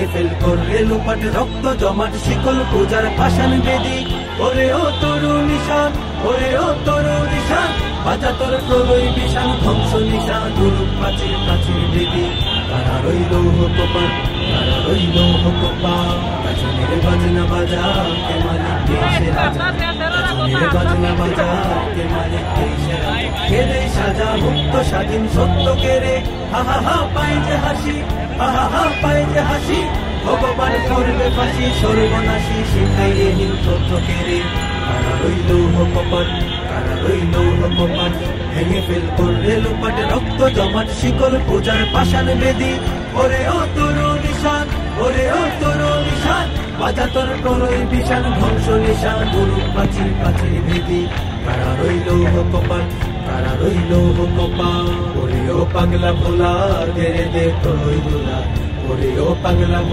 ভেঙে ফেল করলে লোপাট রক্ত জমাট শিকল পূজার পাষাণ বেদি। ওরে ও তরু নিশান, ওরে ও তরু নিশান, বাজা তোর প্রলয় বিশান ধ্বংস নিশান দুরূপ প্রাচীর প্রাচীর বেদি। তারা রইল কোপান, তারা রইল কোপান, গাজনের বাজনা বাজা কে মালিক কে সেরা, গাজনের বাজনা বাজা কে মালিক কে সেরা। কে দেয় সাজা মুক্ত স্বাধীন সত্য কে রে, হা হা হা পায় যে হাসি, হা হা হা পায় যে হাসি। ভগবান করবে ফাঁসি সর্বনাশী শিখাই রে হিংস্র কে রে। কারা রইল কোপান, কারা রইল কোপান, ভেঙে ফেল করলে লোপাট রক্ত জমাট শিকল পূজার পাষাণ বেদি। ওরে ও তরু নিশান, ওরে ও তরু নিশান, বাজা তোর প্রলয় বিশান ধ্বংস নিশান দুরূপ প্রাচীর প্রাচীর বেদি। কারা রইল কোপান, কারা রইল কোপান। ওরে ও পাগলা ভোলা ঘেরে দে প্রলয় দোলা, ওরে ও পাগলা